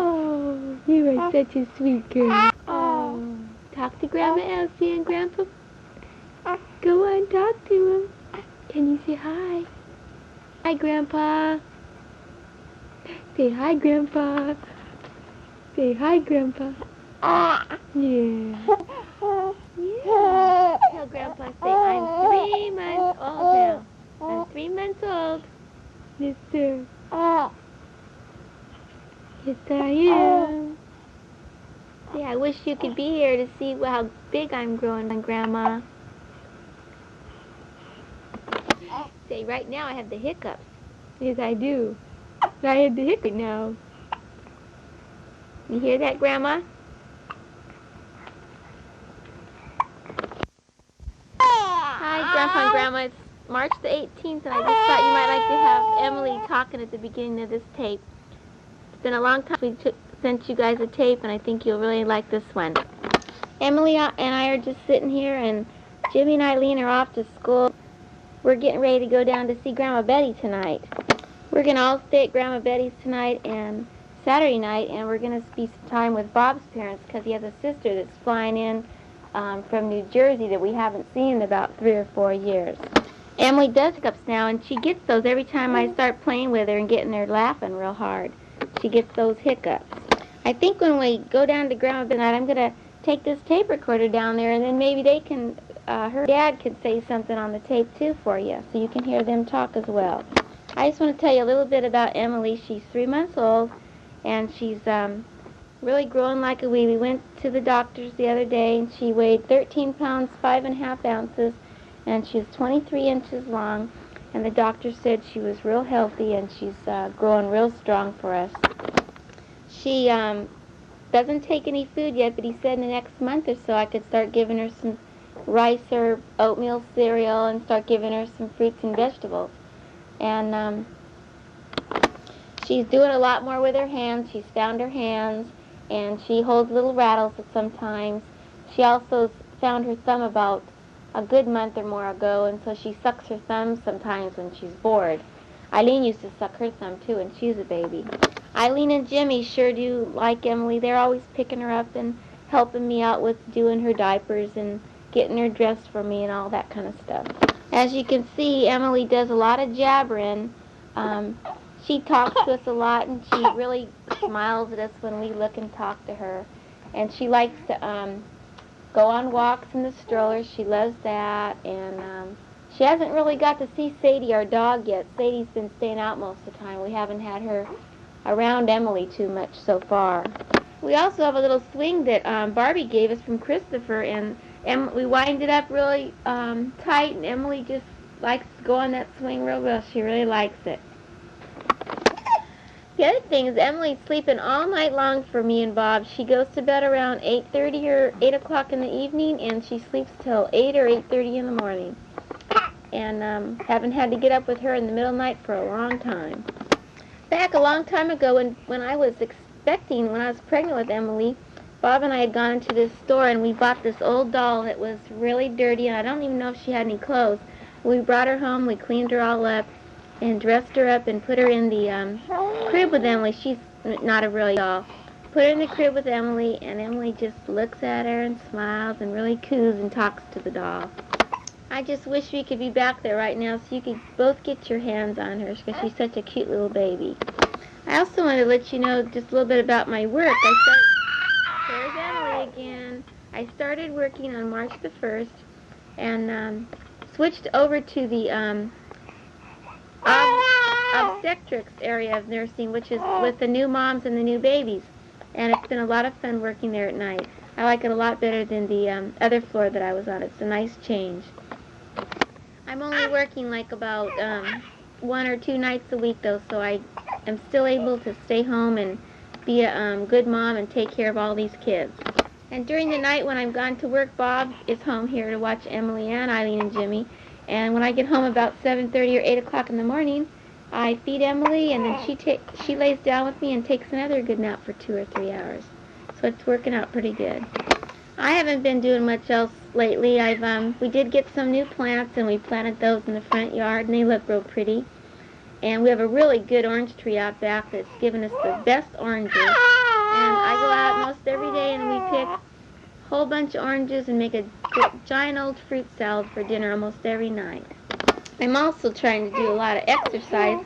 Oh, you are such a sweet girl. Oh, talk to Grandma Elsie and Grandpa. Go on, talk to him. Can you say hi? Hi, Grandpa. Say hi, Grandpa. Say hi, Grandpa. Yeah. Yeah. Tell Grandpa, say, I'm 3 months old now. I'm 3 months old. Yes, sir. Yes, I am. Yeah, I wish you could be here to see how big I'm growing, Grandma. Say, right now I have the hiccups. Yes, I do. I have the hiccup now. You hear that, Grandma? Hi, Grandpa and Grandma. It's March the 18th, and I just thought you might like to have Emily talking at the beginning of this tape. It's been a long time we sent you guys a tape, and I think you'll really like this one. Emily and I are just sitting here, and Jimmy and Eileen are off to school. We're getting ready to go down to see Grandma Betty tonight. We're going to all stay at Grandma Betty's tonight and Saturday night, and we're going to spend some time with Bob's parents because he has a sister that's flying in from New Jersey that we haven't seen in about 3 or 4 years. Emily does hiccups now, and she gets those every time I start playing with her and getting her laughing real hard. She gets those hiccups. I think when we go down to Grandma Betty tonight, I'm going to take this tape recorder down there, and then maybe they can, her dad could say something on the tape too for you, so you can hear them talk as well. I just want to tell you a little bit about Emily. She's 3 months old, and she's really growing like a wee. We went to the doctor's the other day, and she weighed 13 pounds, 5½ ounces, and she was 23 inches long, and the doctor said she was real healthy, and she's growing real strong for us. She doesn't take any food yet, but he said in the next month or so I could start giving her some rice or oatmeal cereal and start giving her some fruits and vegetables. And she's doing a lot more with her hands. She's found her hands, and she holds little rattles sometimes. She also found her thumb about a good month or more ago, and so she sucks her thumb sometimes when she's bored. Eileen used to suck her thumb too when she was a baby. Eileen and Jimmy sure do like Emily. They're always picking her up and helping me out with doing her diapers and getting her dressed for me and all that kind of stuff. As you can see, Emily does a lot of jabbering. She talks to us a lot, and she really smiles at us when we look and talk to her. And she likes to go on walks in the stroller. She loves that. And she hasn't really got to see Sadie, our dog, yet. Sadie's been staying out most of the time. We haven't had her around Emily too much so far. We also have a little swing that Barbie gave us from Christopher, and we wind it up really tight, and Emily just likes to go on that swing real well. She really likes it. The other thing is Emily's sleeping all night long for me and Bob. She goes to bed around 8:30 or 8 o'clock in the evening, and she sleeps till 8 or 8:30 in the morning. And haven't had to get up with her in the middle of the night for a long time. Back a long time ago when I was pregnant with Emily, Bob and I had gone into this store, and we bought this old doll that was really dirty, and I don't even know if she had any clothes. We brought her home, we cleaned her all up, and dressed her up and put her in the crib with Emily. She's not a real doll. Put her in the crib with Emily, and Emily just looks at her and smiles and really coos and talks to the doll. I just wish we could be back there right now so you could both get your hands on her because she's such a cute little baby. I also wanted to let you know just a little bit about my work. There's Emily again. I started working on March the 1st and switched over to the obstetrics area of nursing, which is with the new moms and the new babies. And it's been a lot of fun working there at night. I like it a lot better than the other floor that I was on. It's a nice change. I'm only working like about 1 or 2 nights a week though, so I am still able to stay home and be a good mom and take care of all these kids. And during the night when I'm gone to work, Bob is home here to watch Emily and Eileen and Jimmy. And when I get home about 7:30 or 8 o'clock in the morning, I feed Emily, and then she lays down with me and takes another good nap for 2 or 3 hours. So it's working out pretty good. I haven't been doing much else lately. We did get some new plants, and we planted those in the front yard, and they look real pretty. And we have a really good orange tree out back that's given us the best oranges. And I go out most every day, and we pick a whole bunch of oranges and make a giant old fruit salad for dinner almost every night. I'm also trying to do a lot of exercise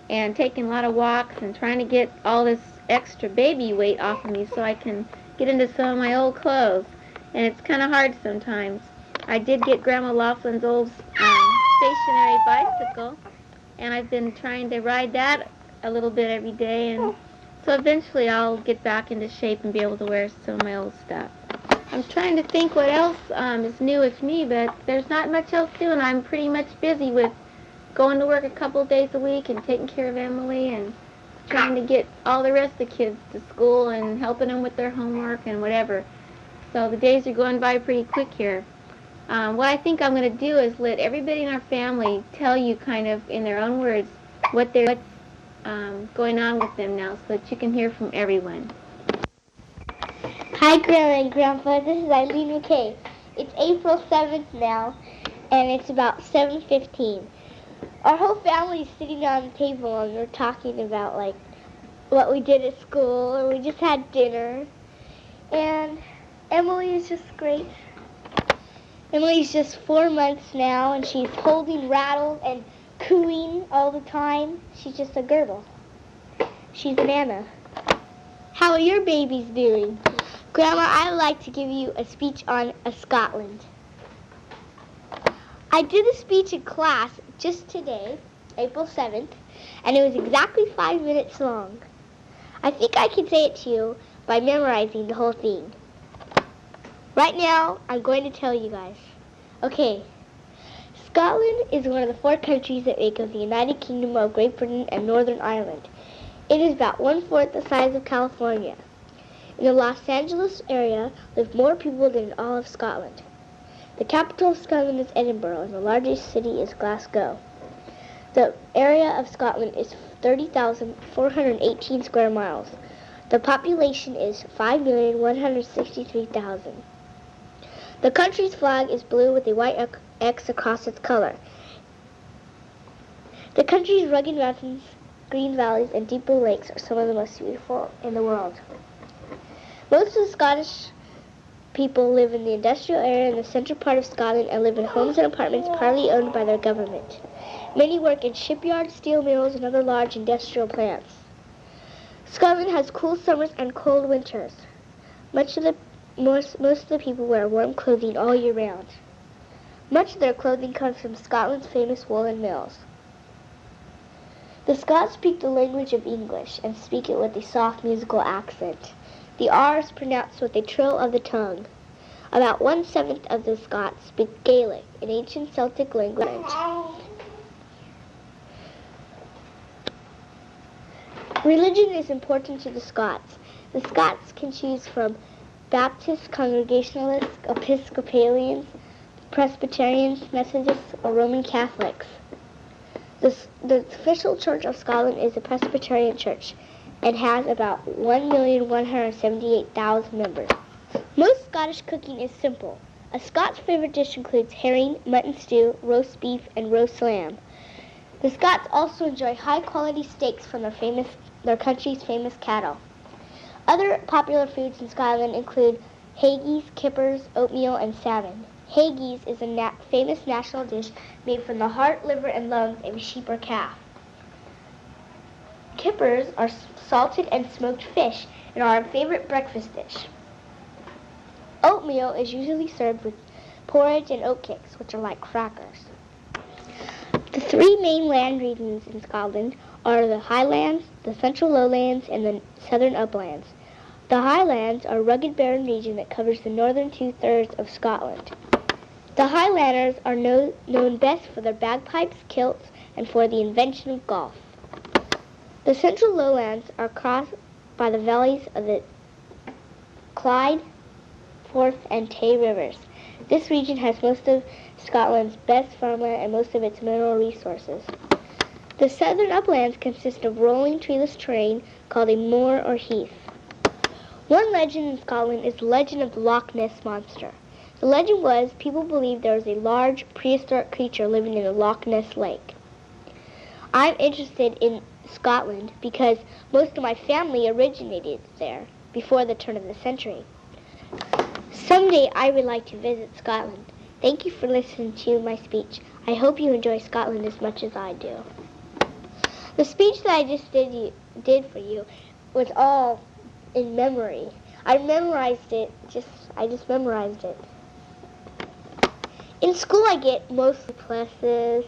and taking a lot of walks and trying to get all this extra baby weight off of me so I can get into some of my old clothes. And it's kind of hard sometimes. I did get Grandma Laughlin's old stationary bicycle, and I've been trying to ride that a little bit every day, and so eventually I'll get back into shape and be able to wear some of my old stuff. I'm trying to think what else is new with me, but there's not much else doing. I'm pretty much busy with going to work a couple days a week and taking care of Emily and trying to get all the rest of the kids to school and helping them with their homework and whatever. So the days are going by pretty quick here. What I think I'm going to do is let everybody in our family tell you kind of in their own words what's going on with them now so that you can hear from everyone. Hi, Grandma and Grandpa. This is Eileen McKay. It's April 7th now, and it's about 7:15. Our whole family is sitting on the table, and we're talking about, like, what we did at school, or we just had dinner. And Emily is just great. Emily's just 4 months now, and she's holding Rattle and cooing all the time. She's just a girdle. She's an Anna. How are your babies doing? Grandma, I'd like to give you a speech on Scotland. I did a speech in class just today, April 7th, and it was exactly 5 minutes long. I think I can say it to you by memorizing the whole thing. Right now, I'm going to tell you guys. Okay, Scotland is one of the 4 countries that make up the United Kingdom of Great Britain and Northern Ireland. It is about 1/4 the size of California. In the Los Angeles area live more people than in all of Scotland. The capital of Scotland is Edinburgh, and the largest city is Glasgow. The area of Scotland is 30,418 square miles. The population is 5,163,000. The country's flag is blue with a white X across its color. The country's rugged mountains, green valleys, and deep blue lakes are some of the most beautiful in the world. Most of the Scottish people live in the industrial area in the central part of Scotland and live in homes and apartments partly owned by their government. Many work in shipyards, steel mills, and other large industrial plants. Scotland has cool summers and cold winters. Most of the people wear warm clothing all year round. Much of their clothing comes from Scotland's famous woolen mills. The Scots speak the language of English and speak it with a soft musical accent. The R is pronounced with a trill of the tongue. About 1/7 of the Scots speak Gaelic, an ancient Celtic language. Religion is important to the Scots. The Scots can choose from Baptists, Congregationalists, Episcopalians, Presbyterians, Methodists, or Roman Catholics. The official church of Scotland is the Presbyterian Church and has about 1,178,000 members. Most Scottish cooking is simple. A Scots favorite dish includes herring, mutton stew, roast beef, and roast lamb. The Scots also enjoy high-quality steaks from their country's famous cattle. Other popular foods in Scotland include haggis, kippers, oatmeal, and salmon. Haggis is a famous national dish made from the heart, liver, and lungs of a sheep or calf. Kippers are salted and smoked fish and are a favorite breakfast dish. Oatmeal is usually served with porridge and oatcakes, which are like crackers. The 3 main land regions in Scotland are the Highlands, the Central Lowlands, and the Southern Uplands. The Highlands are a rugged barren region that covers the northern two-thirds of Scotland. The Highlanders are known best for their bagpipes, kilts, and for the invention of golf. The central lowlands are crossed by the valleys of the Clyde, Forth, and Tay rivers. This region has most of Scotland's best farmland and most of its mineral resources. The southern uplands consist of rolling treeless terrain called a moor or heath. One legend in Scotland is the legend of the Loch Ness Monster. The legend was people believed there was a large prehistoric creature living in the Loch Ness Lake. I'm interested in Scotland because most of my family originated there before the turn of the century. Someday I would like to visit Scotland. Thank you for listening to my speech. I hope you enjoy Scotland as much as I do. The speech that I just did for you was all in memory. I memorized it. I just memorized it. In school, I get mostly classes,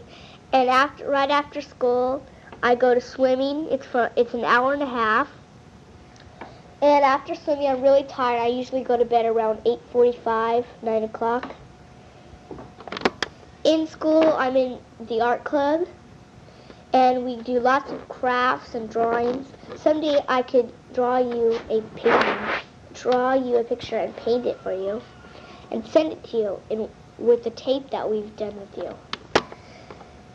and right after school, I go to swimming. It's an hour and a half. And after swimming, I'm really tired. I usually go to bed around 8:45, 9 o'clock. In school, I'm in the art club, and we do lots of crafts and drawings. Someday I could draw you a picture and paint it for you, and send it to you with the tape that we've done with you.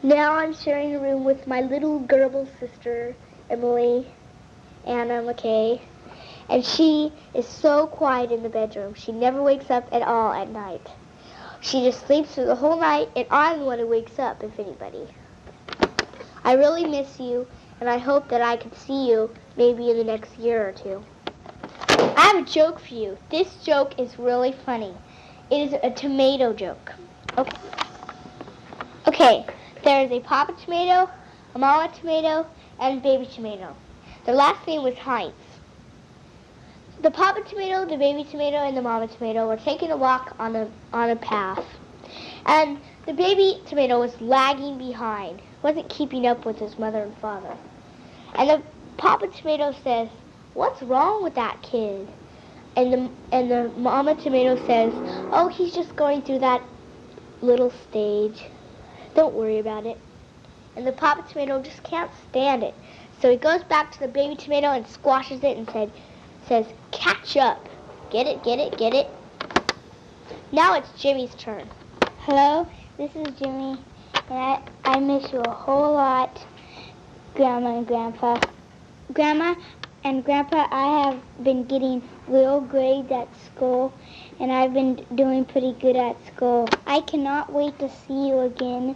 Now I'm sharing a room with my little gerbil sister, Emily, Anna McKay, and she is so quiet in the bedroom. She never wakes up at all at night. She just sleeps through the whole night, and I'm the one who wakes up, if anybody. I really miss you, and I hope that I can see you maybe in the next year or two. I have a joke for you. This joke is really funny. It is a tomato joke. Okay, there is a Papa tomato, a Mama tomato, and a baby tomato. Their last name was Heinz. The Papa tomato, the baby tomato, and the Mama tomato were taking a walk on a path. And the baby tomato was lagging behind, wasn't keeping up with his mother and father. And the Papa tomato says, "What's wrong with that kid?" And the Mama tomato says, "Oh, he's just going through that little stage. Don't worry about it." And the Papa tomato just can't stand it. So he goes back to the baby tomato and squashes it and says, "Catch up. Get it, get it, get it." Now it's Jimmy's turn. Hello, this is Jimmy, and I miss you a whole lot, Grandma and Grandpa. Grandma and Grandpa, I have been getting little grades at school, and I've been doing pretty good at school. I cannot wait to see you again,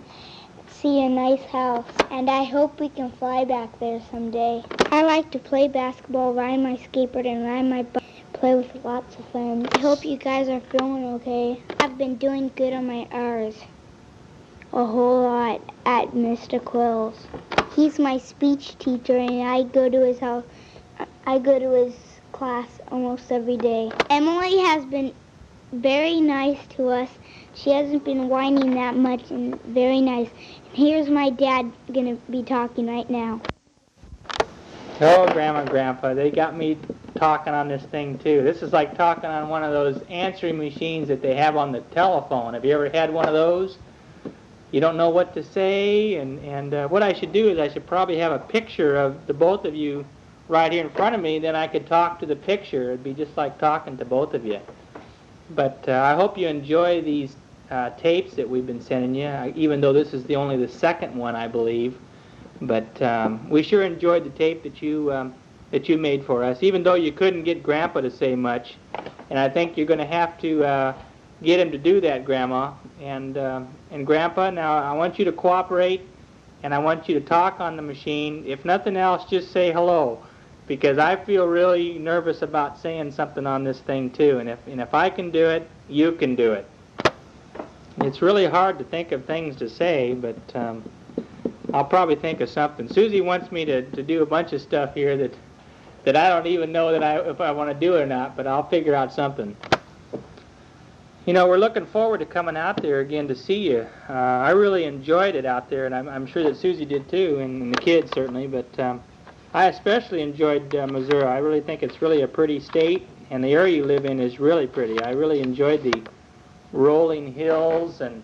see a nice house, and I hope we can fly back there someday. I like to play basketball, ride my skateboard, and ride my bike, play with lots of friends. I hope you guys are feeling okay. I've been doing good on my R's a whole lot at Mr. Quill's. He's my speech teacher, and I go to his house. I go to his class almost every day. Emily has been very nice to us. She hasn't been whining that much and very nice. And here's my dad going to be talking right now. Oh, Grandma and Grandpa, they got me talking on this thing too. This is like talking on one of those answering machines that they have on the telephone. Have you ever had one of those? You don't know what to say, and what I should do is I should probably have a picture of the both of you right here in front of me, then I could talk to the picture. It'd be just like talking to both of you. But I hope you enjoy these tapes that we've been sending you, even though this is only the second one, I believe. But we sure enjoyed the tape that you made for us, even though you couldn't get Grandpa to say much. And I think you're going to have to get him to do that, Grandma. And Grandpa, now I want you to cooperate, and I want you to talk on the machine. If nothing else, just say hello, because I feel really nervous about saying something on this thing too. And if I can do it, you can do it. It's really hard to think of things to say, but I'll probably think of something. Susie wants me to do a bunch of stuff here that I don't even know if I want to do it or not, but I'll figure out something. You know, we're looking forward to coming out there again to see you. I really enjoyed it out there, and I'm sure that Susie did too, and the kids certainly, but I especially enjoyed Missouri. I really think it's really a pretty state, and the area you live in is really pretty. I really enjoyed the rolling hills, and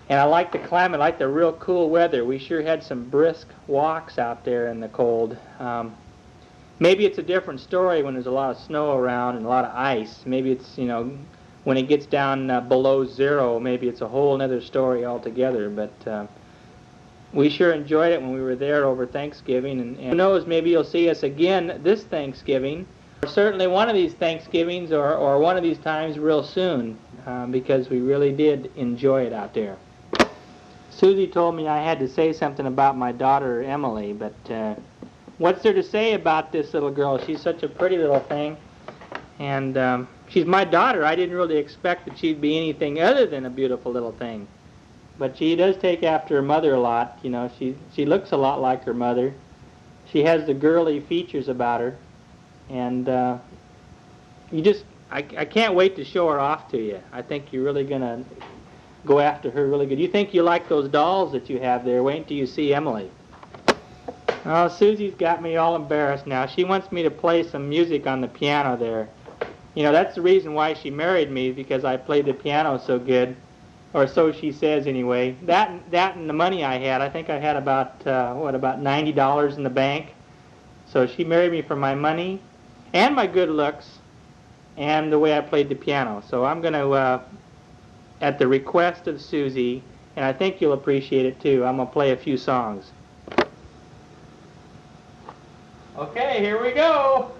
I like the climate. I like the real cool weather. We sure had some brisk walks out there in the cold. Maybe it's a different story when there's a lot of snow around and a lot of ice. Maybe it's, you know, when it gets down below zero, maybe it's a whole other story altogether. But we sure enjoyed it when we were there over Thanksgiving. And who knows, maybe you'll see us again this Thanksgiving. Or certainly one of these Thanksgivings or one of these times real soon, because we really did enjoy it out there. Susie told me I had to say something about my daughter Emily, but what's there to say about this little girl? She's such a pretty little thing, and she's my daughter. I didn't really expect that she'd be anything other than a beautiful little thing, but she does take after her mother a lot. You know, she looks a lot like her mother. She has the girly features about her, and I can't wait to show her off to you. I think you're really gonna go after her really good. You think you like those dolls that you have there? Wait until you see Emily. Oh, Susie's got me all embarrassed now. She wants me to play some music on the piano there. You know, that's the reason why she married me, because I played the piano so good, or so she says anyway. That and the money I had, I think I had about $90 in the bank. So she married me for my money and my good looks and the way I played the piano. So I'm going to, at the request of Susie, and I think you'll appreciate it too, I'm going to play a few songs. Okay, here we go.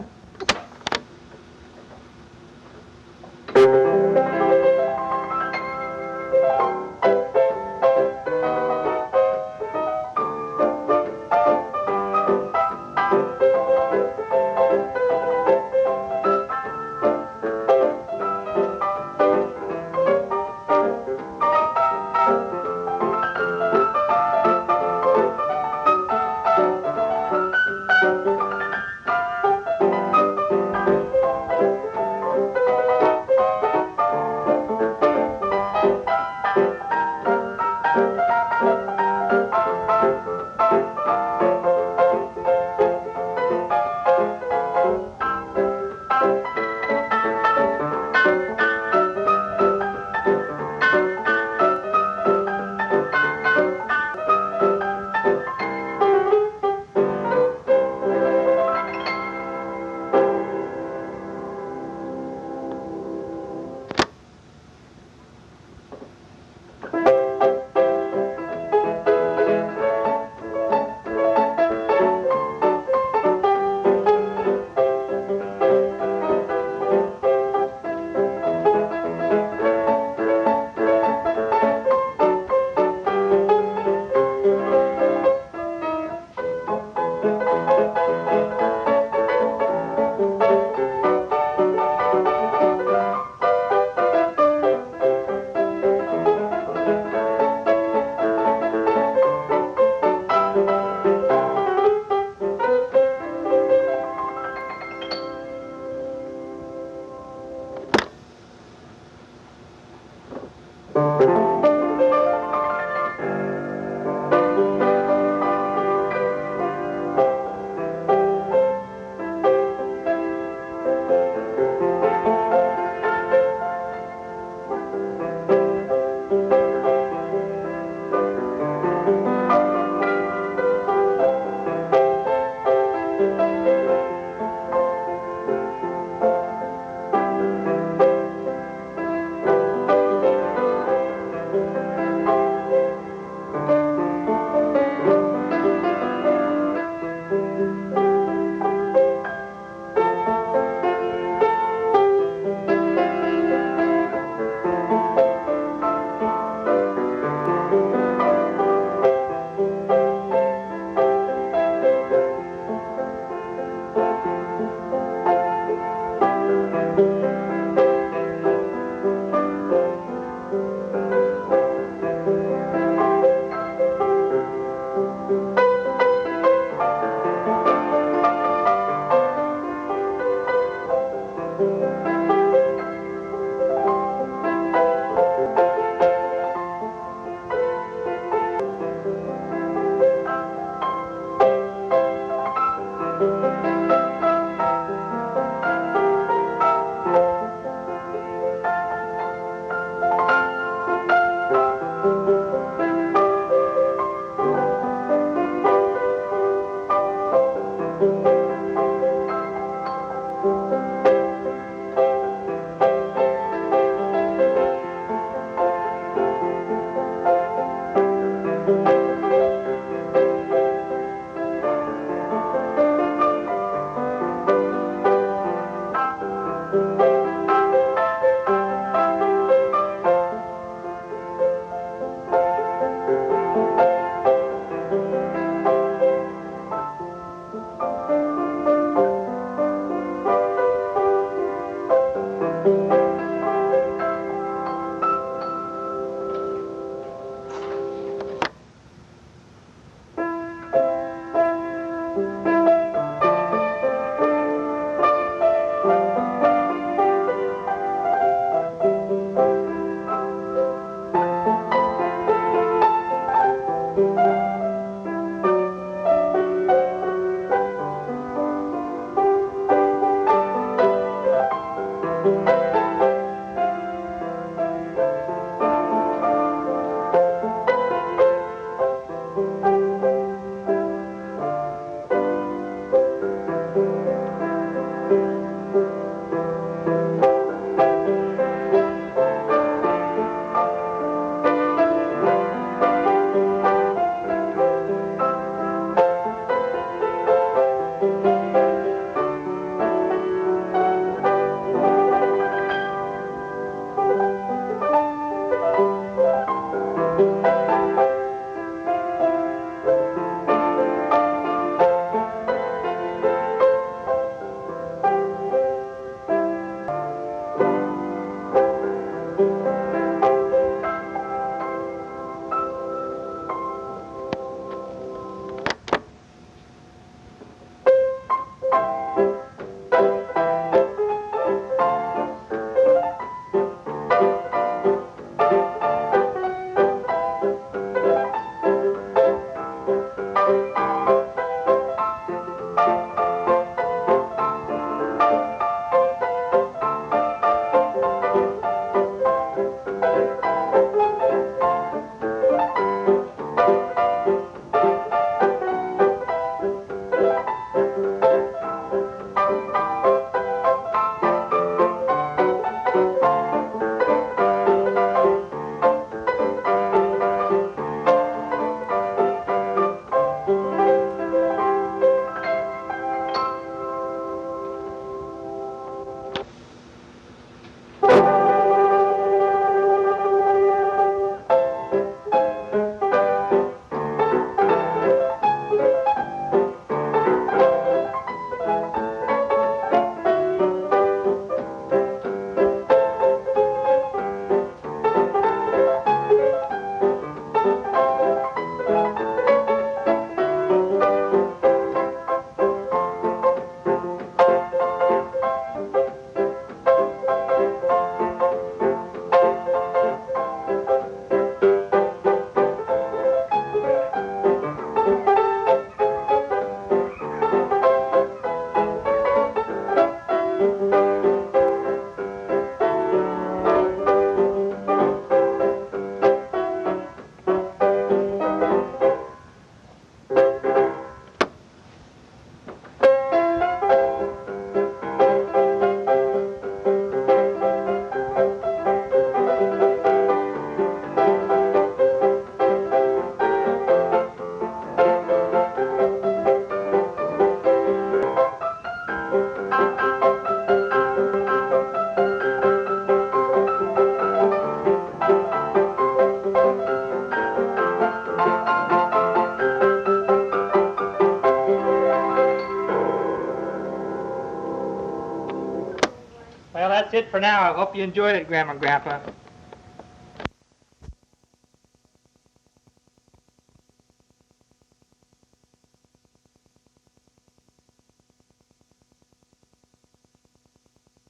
it for now. I hope you enjoyed it, Grandma and Grandpa.